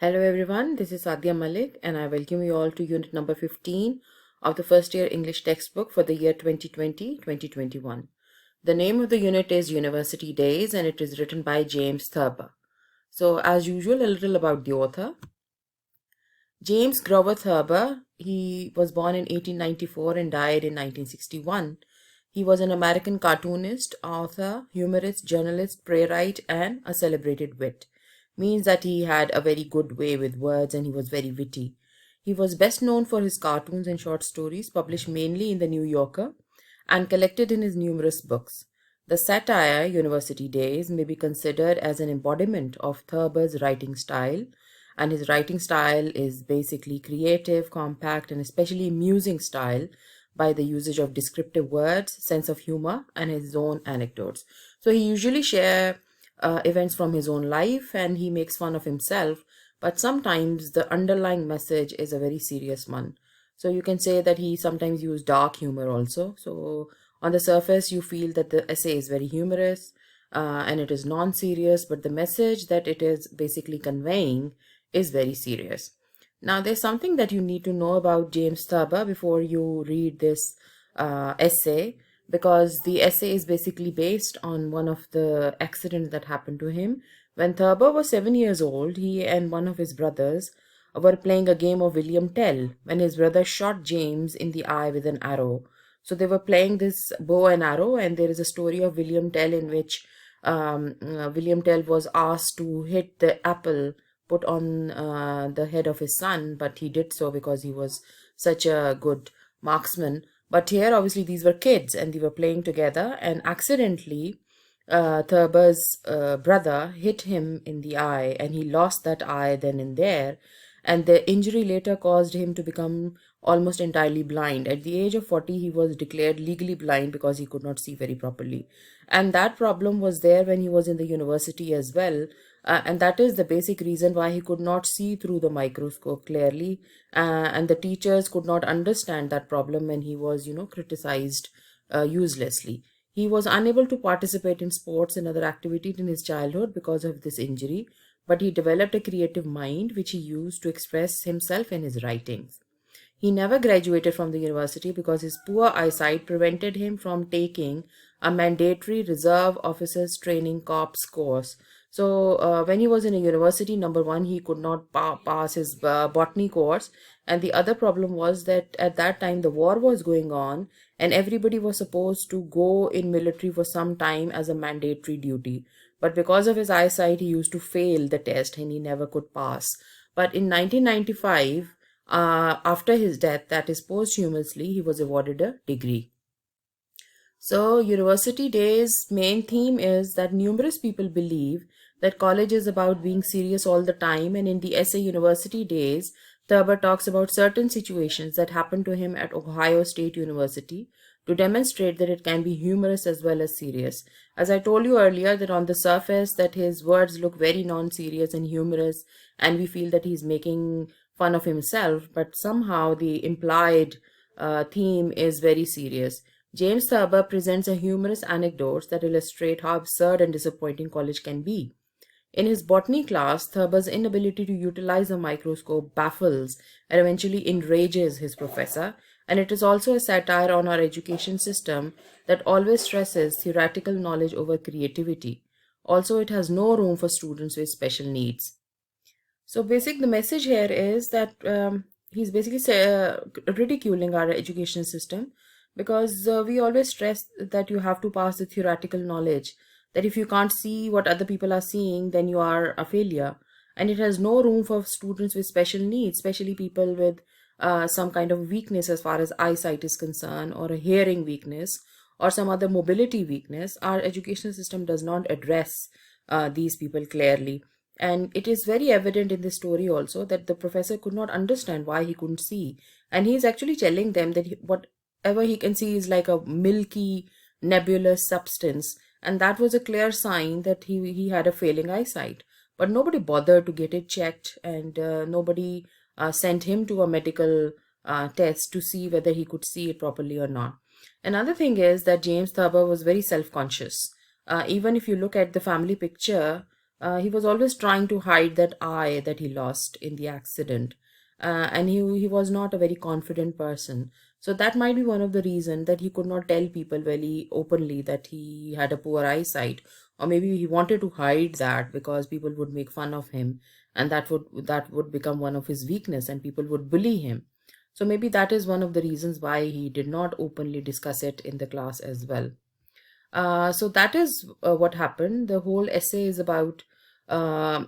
Hello everyone, this is Sadia Malik and I welcome you all to unit number 15 of the first year English textbook for the year 2020-2021. The name of the unit is University Days and it is written by James Thurber. So as usual, a little about the author. James Grover Thurber, he was born in 1894 and died in 1961. He was an American cartoonist, author, humorist, journalist, playwright, and a celebrated wit. Means that he had a very good way with words and he was very witty. He was best known for his cartoons and short stories published mainly in the New Yorker and collected in his numerous books. The satire, University Days, may be considered as an embodiment of Thurber's writing style, and his writing style is basically creative, compact, and especially amusing style by the usage of descriptive words, sense of humor, and his own anecdotes. So he usually share events from his own life and he makes fun of himself, but sometimes the underlying message is a very serious one. So you can say that he sometimes used dark humor also. So on the surface, you feel that the essay is very humorous and it is non-serious, but the message that it is basically conveying is very serious. Now, there's something that you need to know about James Thurber before you read this essay, because the essay is basically based on one of the accidents that happened to him. When Thurber was 7 years old, he and one of his brothers were playing a game of William Tell when his brother shot James in the eye with an arrow. So they were playing this bow and arrow, and there is a story of William Tell in which William Tell was asked to hit the apple put on the head of his son, but he did so because he was such a good marksman. But here, obviously, these were kids and they were playing together, and accidentally, Thurber's brother hit him in the eye, and he lost that eye then and there. And the injury later caused him to become almost entirely blind. At the age of 40, he was declared legally blind because he could not see very properly. And that problem was there when he was in the university as well. And that is the basic reason why he could not see through the microscope clearly. And the teachers could not understand that problem when he was, criticized uselessly. He was unable to participate in sports and other activities in his childhood because of this injury, but he developed a creative mind which he used to express himself in his writings. He never graduated from the university because his poor eyesight prevented him from taking a mandatory reserve officers training corps course. So when he was in a university, number one, he could not pass his botany course, and the other problem was that at that time the war was going on, and everybody was supposed to go in military for some time as a mandatory duty. But because of his eyesight, he used to fail the test and he never could pass. But in 1995, after his death, that is posthumously, he was awarded a degree. So, University Days' main theme is that numerous people believe that college is about being serious all the time, and in the essay University Days, Thurber talks about certain situations that happened to him at Ohio State University to demonstrate that it can be humorous as well as serious. As I told you earlier, that on the surface that his words look very non-serious and humorous, and we feel that he's making fun of himself, but somehow the implied theme is very serious. James Thurber presents a humorous anecdotes that illustrate how absurd and disappointing college can be. In his botany class, Thurber's inability to utilize a microscope baffles and eventually enrages his professor, and it is also a satire on our education system that always stresses theoretical knowledge over creativity. Also, it has no room for students with special needs. So, the message here is that he's basically ridiculing our education system because we always stress that you have to pass the theoretical knowledge, that if you can't see what other people are seeing, then you are a failure. And it has no room for students with special needs, especially people with some kind of weakness as far as eyesight is concerned, or a hearing weakness, or some other mobility weakness. Our education system does not address these people clearly. And it is very evident in this story also that the professor could not understand why he couldn't see. And he's actually telling them that whatever he can see is like a milky, nebulous substance. And that was a clear sign that he had a failing eyesight. But nobody bothered to get it checked, and nobody sent him to a medical test to see whether he could see it properly or not. Another thing is that James Thurber was very self-conscious. Even if you look at the family picture, He was always trying to hide that eye that he lost in the accident. And he was not a very confident person. So that might be one of the reasons that he could not tell people very openly that he had a poor eyesight. Or maybe he wanted to hide that because people would make fun of him, and that would become one of his weakness, and people would bully him. So maybe that is one of the reasons why he did not openly discuss it in the class as well. So that is what happened. The whole essay is about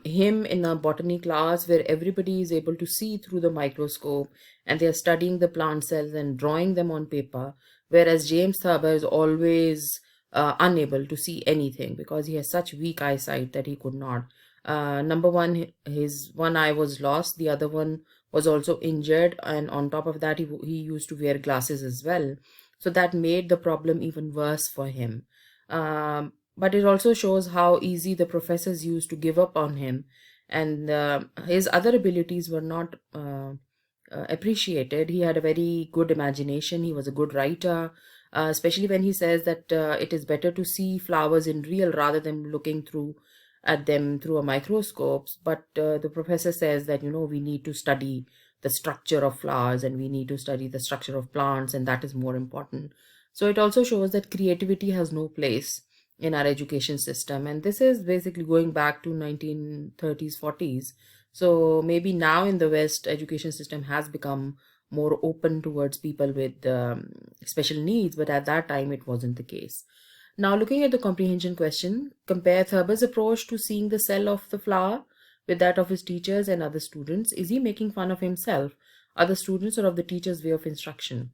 him in a botany class where everybody is able to see through the microscope, and they are studying the plant cells and drawing them on paper, whereas James Thurber is always unable to see anything because he has such weak eyesight that he could not. Number one, his one eye was lost, the other one was also injured, and on top of that, he used to wear glasses as well. So that made the problem even worse for him. But it also shows how easy the professors used to give up on him, and his other abilities were not appreciated. He had a very good imagination, he was a good writer, especially when he says that it is better to see flowers in real rather than looking through at them through a microscope. But the professor says that, we need to study the structure of flowers, and we need to study the structure of plants, and that is more important. So it also shows that creativity has no place in our education system, and this is basically going back to 1930s 40s. So maybe now in the West, education system has become more open towards people with special needs, but at that time it wasn't the case. Now, looking at the comprehension question, compare Thurber's approach to seeing the cell of the flower with that of his teachers and other students. Is he making fun of himself, other students, or of the teacher's way of instruction?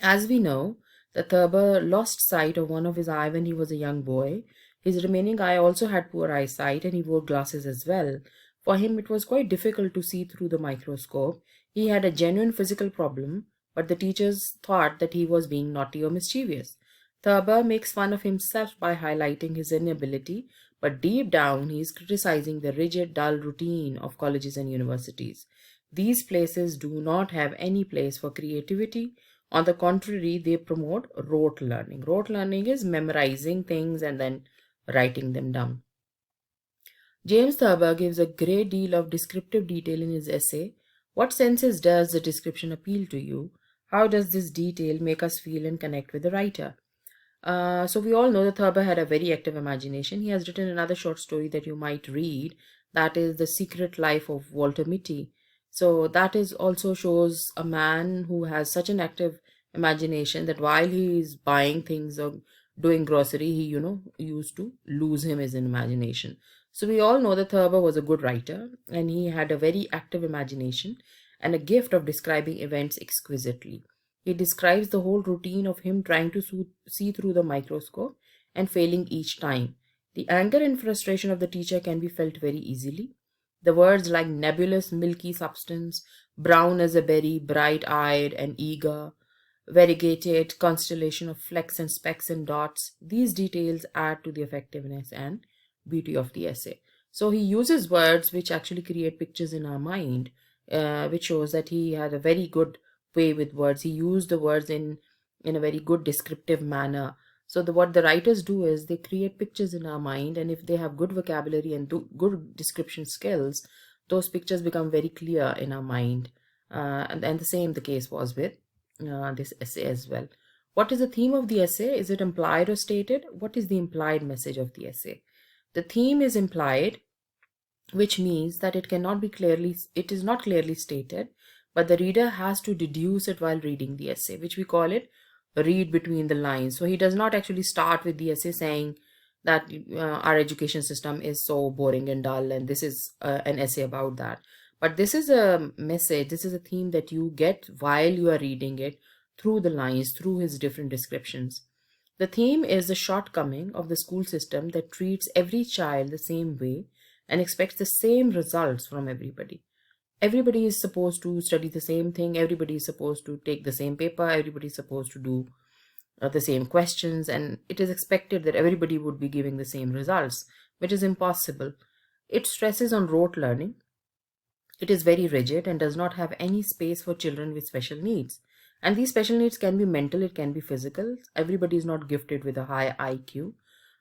As we know, that Thurber lost sight of one of his eye when he was a young boy. His remaining eye also had poor eyesight, and he wore glasses as well. For him, it was quite difficult to see through the microscope. He had a genuine physical problem, but the teachers thought that he was being naughty or mischievous. Thurber makes fun of himself by highlighting his inability, but deep down he is criticizing the rigid, dull routine of colleges and universities. These places do not have any place for creativity. On the contrary, they promote rote learning. Rote learning is memorizing things and then writing them down. James Thurber gives a great deal of descriptive detail in his essay. What senses does the description appeal to you? How does this detail make us feel and connect with the writer? So we all know that Thurber had a very active imagination. He has written another short story that you might read, that is The Secret Life of Walter Mitty. So that is also shows a man who has such an active imagination that while he is buying things or doing grocery, he used to lose him his imagination. So we all know that Thurber was a good writer, and he had a very active imagination and a gift of describing events exquisitely. He describes the whole routine of him trying to see through the microscope and failing each time. The anger and frustration of the teacher can be felt very easily. The words like nebulous, milky substance, brown as a berry, bright eyed and eager, variegated constellation of flecks and specks and dots, these details add to the effectiveness and beauty of the essay. So he uses words which actually create pictures in our mind, which shows that he had a very good way with words. He used the words in a very good descriptive manner. So what the writers do is they create pictures in our mind, and if they have good vocabulary and good description skills, those pictures become very clear in our mind. And the same the case was with this essay as well. What is the theme of the essay? Is it implied or stated? What is the implied message of the essay? The theme is implied, which means that it is not clearly stated, but the reader has to deduce it while reading the essay, which we call it read between the lines. So he does not actually start with the essay saying that our education system is so boring and dull, and this is an essay about that. But this is a message, this is a theme that you get while you are reading it through the lines, through his different descriptions. The theme is the shortcoming of the school system that treats every child the same way and expects the same results from everybody. Everybody is supposed to study the same thing, everybody is supposed to take the same paper, everybody is supposed to do the same questions, and it is expected that everybody would be giving the same results, which is impossible. It stresses on rote learning. It is very rigid and does not have any space for children with special needs. And these special needs can be mental, it can be physical. Everybody is not gifted with a high IQ.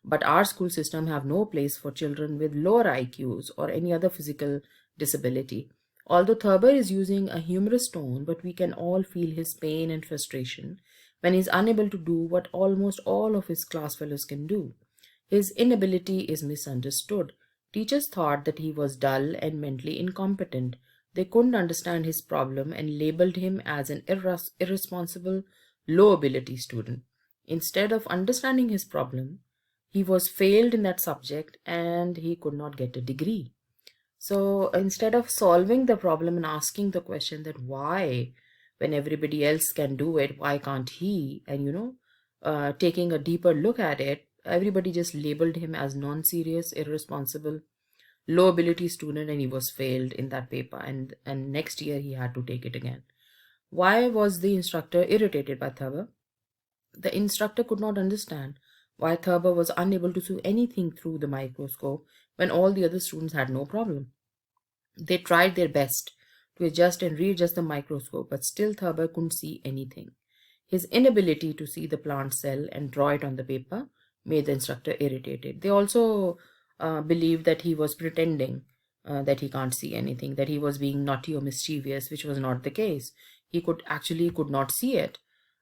But our school system have no place for children with lower IQs or any other physical disability. Although Thurber is using a humorous tone, but we can all feel his pain and frustration when he's unable to do what almost all of his class fellows can do. His inability is misunderstood. Teachers thought that he was dull and mentally incompetent. They couldn't understand his problem and labeled him as an irresponsible, low ability student. Instead of understanding his problem, he was failed in that subject and he could not get a degree. So instead of solving the problem and asking the question that why, when everybody else can do it, why can't he? And taking a deeper look at it, everybody just labeled him as non-serious, irresponsible, low ability student, and he was failed in that paper. And next year he had to take it again. Why was the instructor irritated by Thurber? The instructor could not understand why Thurber was unable to see anything through the microscope when all the other students had no problem. They tried their best to adjust and readjust the microscope, but still Thurber couldn't see anything. His inability to see the plant cell and draw it on the paper made the instructor irritated. They also believed that he was pretending that he can't see anything, that he was being naughty or mischievous, which was not the case. He could not see it,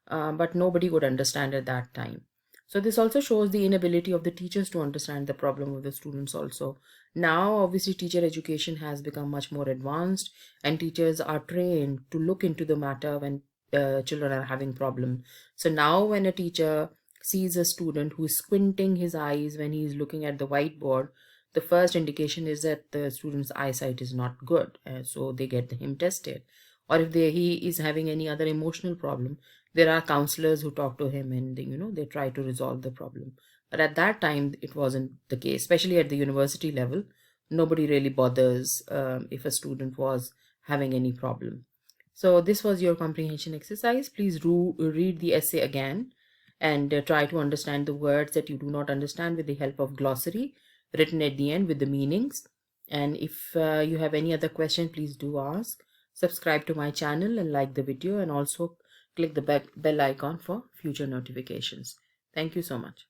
but nobody could understand at that time. So this also shows the inability of the teachers to understand the problem of the students also. Now, obviously, teacher education has become much more advanced and teachers are trained to look into the matter when children are having problem. So now when a teacher sees a student who is squinting his eyes when he is looking at the whiteboard, the first indication is that the student's eyesight is not good. So they get him tested. Or if he is having any other emotional problem, there are counselors who talk to him and they try to resolve the problem. But at that time, it wasn't the case, especially at the university level. Nobody really bothers if a student was having any problem. So this was your comprehension exercise. Please read the essay again and try to understand the words that you do not understand with the help of glossary written at the end with the meanings. And if you have any other question, please do ask. Subscribe to my channel and like the video, and also click the bell icon for future notifications. Thank you so much.